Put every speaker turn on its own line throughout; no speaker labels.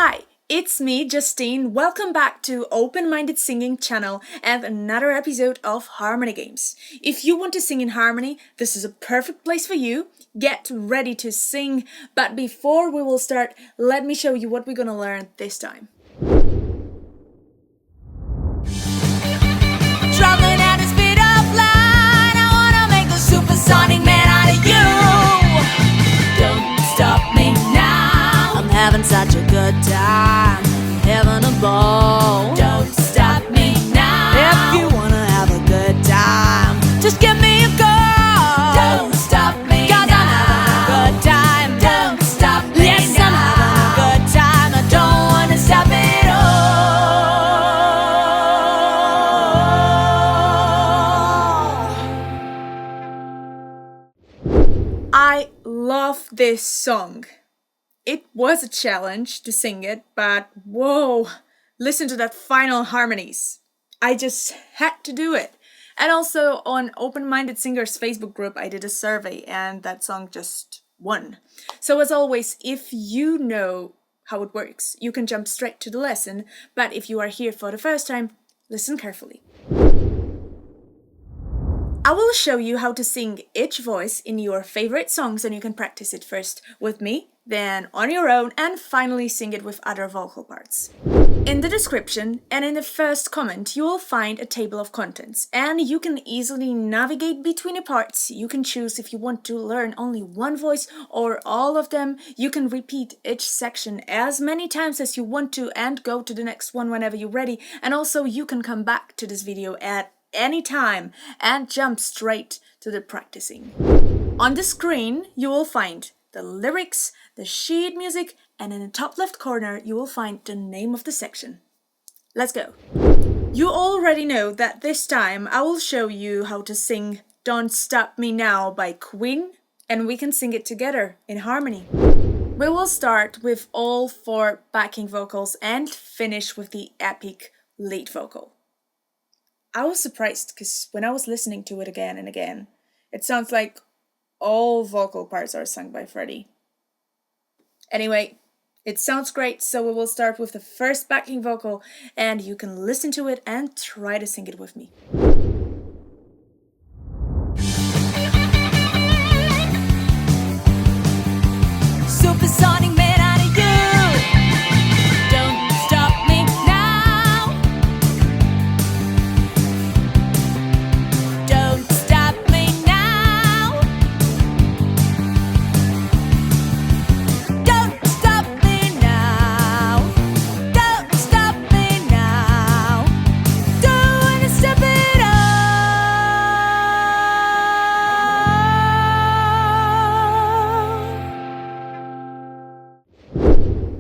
Hi, it's me, Justine. Welcome back to Open-Minded Singing channel and another episode of Harmony Games. If you want to sing in harmony, this is a perfect place for you. Get ready to sing, but before we will start, let me show you what we're gonna learn this time.
Traveling at the speed of light, I wanna make a supersonic man out of you. Don't stop me now. I'm having such a good time, having a ball. Don't stop me now. If you wanna have a good time, just give me a call. Don't stop me now. 'Cause I'm having a good time. Don't stop me now. Yes, I'm having a good time. I don't wanna stop it all.
I love this song. It was a challenge to sing it, but whoa, listen to that final harmonies. I just had to do it. And also on Open-Minded Singers Facebook group, I did a survey and that song just won. So as always, if you know how it works, you can jump straight to the lesson. But if you are here for the first time, listen carefully. I will show you how to sing each voice in your favorite songs, and you can practice it first with me, then on your own, and finally sing it with other vocal parts. In the description and in the first comment, you will find a table of contents, and you can easily navigate between the parts. You can choose if you want to learn only one voice or all of them. You can repeat each section as many times as you want to and go to the next one whenever you're ready. And also you can come back to this video at any time and jump straight to the practicing. On the screen, you will find the lyrics, the sheet music, and in the top left corner, you will find the name of the section. Let's go. You already know that this time I will show you how to sing Don't Stop Me Now by Queen, and we can sing it together in harmony. We will start with all 4 backing vocals and finish with the epic lead vocal. I was surprised because when I was listening to it again and again, it sounds like all vocal parts are sung by Freddie. Anyway, it sounds great, so we will start with the first backing vocal and you can listen to it and try to sing it with me.
Supersonic man out of you. Don't stop me now. Don't stop me now. Don't stop me now. Don't stop me now. Don't wanna stop it all.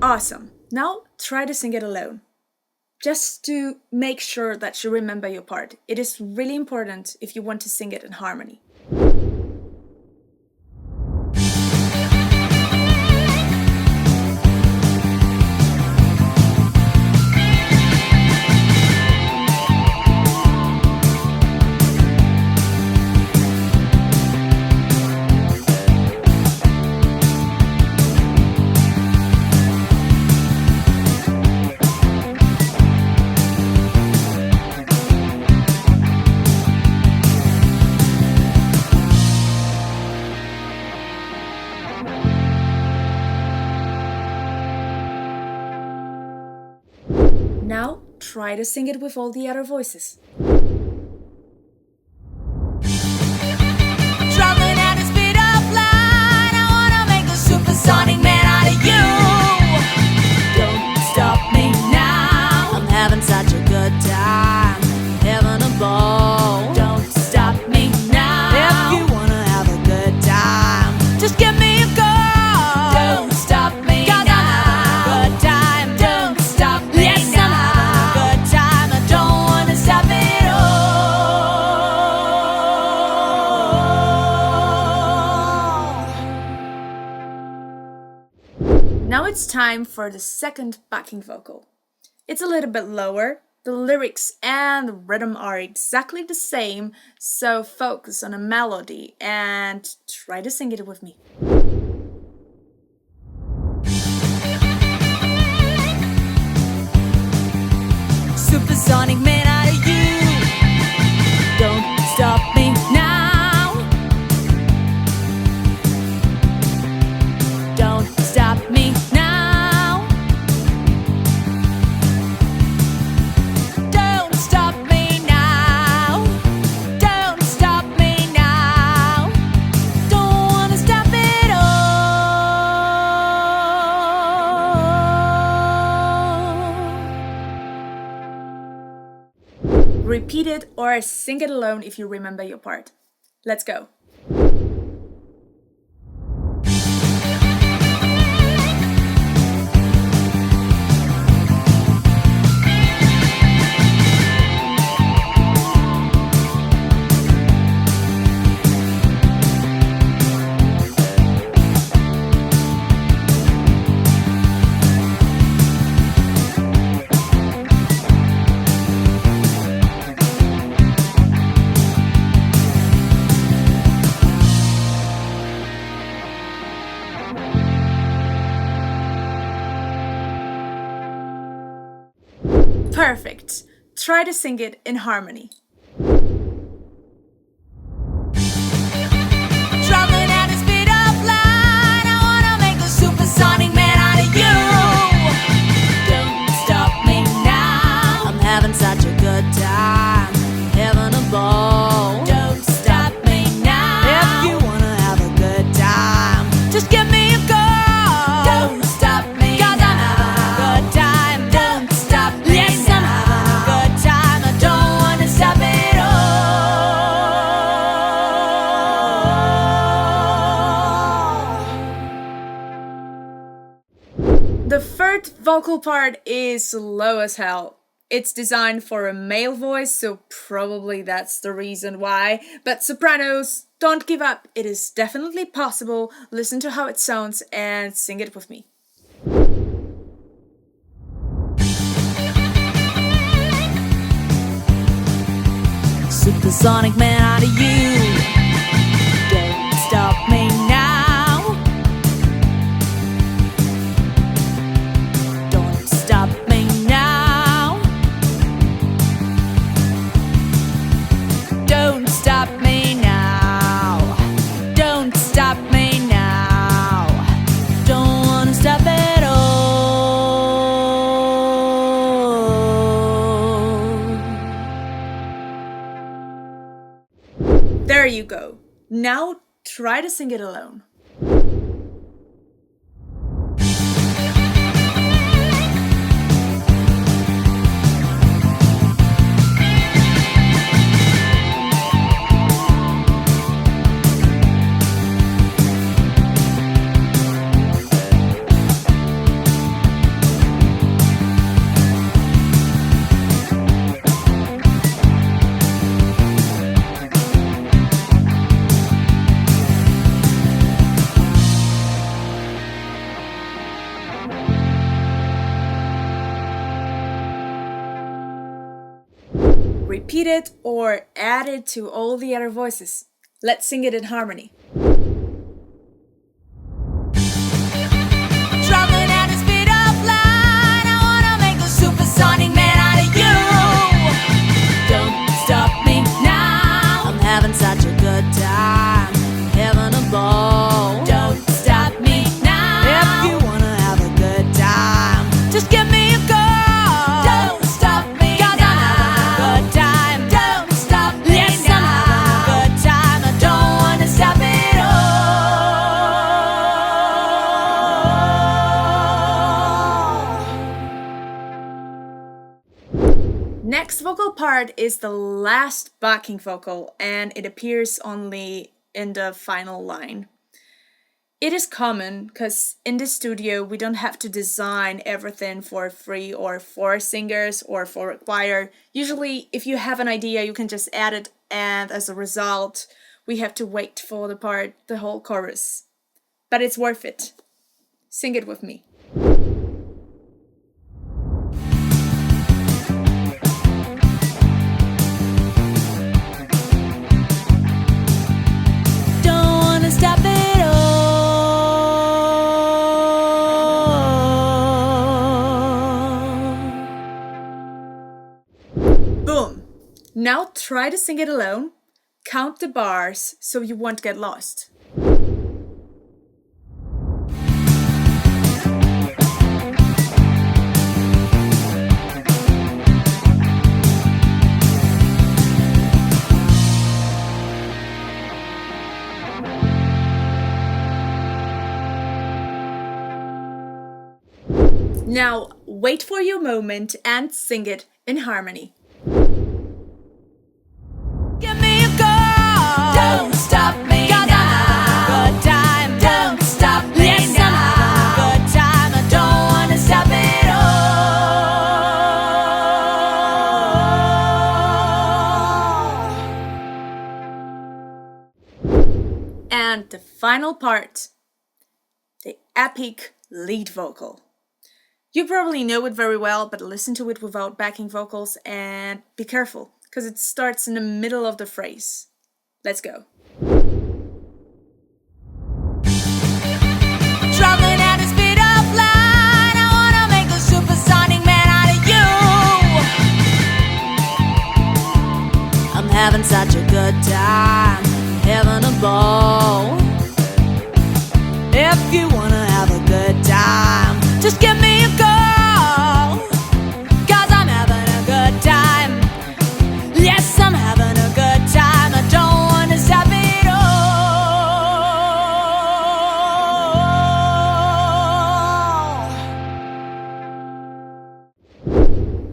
Awesome. Now try to sing it alone. Just to make sure that you remember your part. It is really important if you want to sing it in harmony. Now try to sing it with all the other voices.
Traveling at the speed of light, I wanna make a supersonic man out of you. Don't stop me now. I'm having such a good time, having a ball. Don't stop me now. If you wanna have a good time, just give me a call. Don't stop me now. 'Cause I'm having a good time. Don't stop me now. Yes, I'm having a good time. I don't wanna stop it all.
Now it's time for the second backing vocal. It's a little bit lower. The lyrics and the rhythm are exactly the same, so focus on a melody and try to sing it with me. Repeat it or sing it alone if you remember your part. Let's go. Perfect. Try to sing it in harmony.
Traveling at the speed of light, I wanna make a supersonic man out of you. Don't stop me now. I'm having such a good time, having a ball. Don't stop me now. If you wanna have a good time, just give me a call. Don't stop me 'cause I'm having a good time. Don't stop me. Yes, I'm having a good time. I don't wanna stop it all.
The third vocal part is low as hell. It's designed for a male voice, so probably that's the reason why. But sopranos, don't give up. It is definitely possible. Listen to how it sounds and sing it with me.
Supersonic man out of you. Don't stop me now. Don't stop me now. Don't stop me now. Don't stop me now. Don't wanna stop at all.
There you go. Now try to sing it alone. Repeat it or add it to all the other voices. Let's sing it in harmony.
Traveling at the speed of light, I wanna make a supersonic man out of you. Don't stop me now. I'm having such a good time, having a ball. Don't stop me now. If you wanna have a good time, just give me a call. Don't stop me 'cause I'm having a good time. Don't stop me now. Yes, I'm having a good time. I don't wanna stop it all.
Next vocal part is the last backing vocal, and it appears only in the final line. It is common because in the studio we don't have to design everything for 3 or 4 singers or for a choir. Usually if you have an idea you can just add it, and as a result we have to wait for the whole chorus. But it's worth it. Sing it with me.
Don't wanna stop it all.
Boom! Now try to sing it alone. Count the bars so you won't get lost. Now, wait for your moment and sing it in harmony. final part, the epic lead vocal. You probably know it very well, but listen to it without backing vocals and be careful, because it starts in the middle of the phrase. Let's go.
Traveling at the speed of light, I wanna make a supersonic man out of you. I'm having such a good time, having a ball. If you wanna have a good time, just give me a call, 'cause I'm having a good time. Yes, I'm having a good time. I don't wanna stop it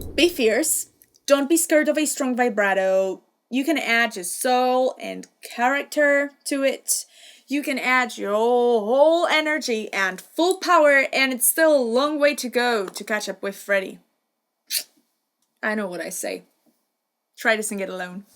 all.
Be fierce. Don't be scared of a strong vibrato. You can add your soul and character to it. You can add your whole energy and full power, and it's still a long way to go to catch up with Freddie. I know what I say. Try to sing it alone.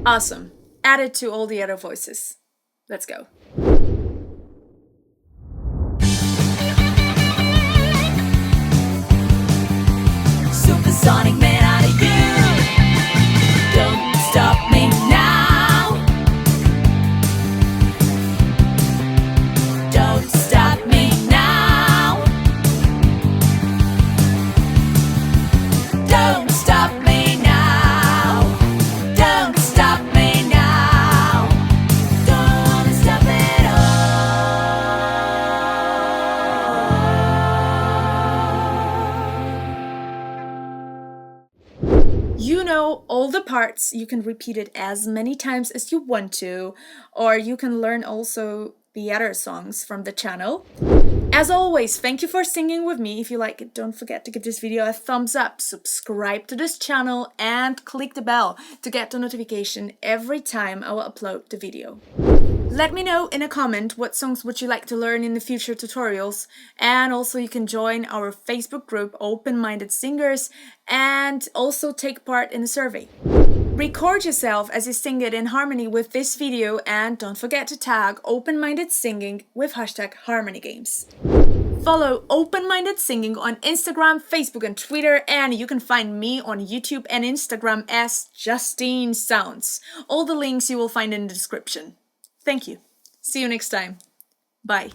Awesome. Add it to all the other voices. Let's go.
Supersonic man out of you. Don't stop me now. Don't stop me now. Don't stop me now. Don't stop me now. Don't wanna stop it all.
You know all the parts. You can repeat it as many times as you want to, or you can learn also the other songs from the channel. As always, thank you for singing with me. If you like it, don't forget to give this video a thumbs up, subscribe to this channel, and click the bell to get the notification every time I will upload the video. Let me know in a comment what songs would you like to learn in the future tutorials, and also you can join our Facebook group Open-Minded Singers and also take part in a survey. Record yourself as you sing it in harmony with this video, and don't forget to tag Open-Minded Singing with #HarmonyGames. Follow Open-Minded Singing on Instagram, Facebook and Twitter, and you can find me on YouTube and Instagram as Justine Sounds. All the links you will find in the description. Thank you. See you next time. Bye.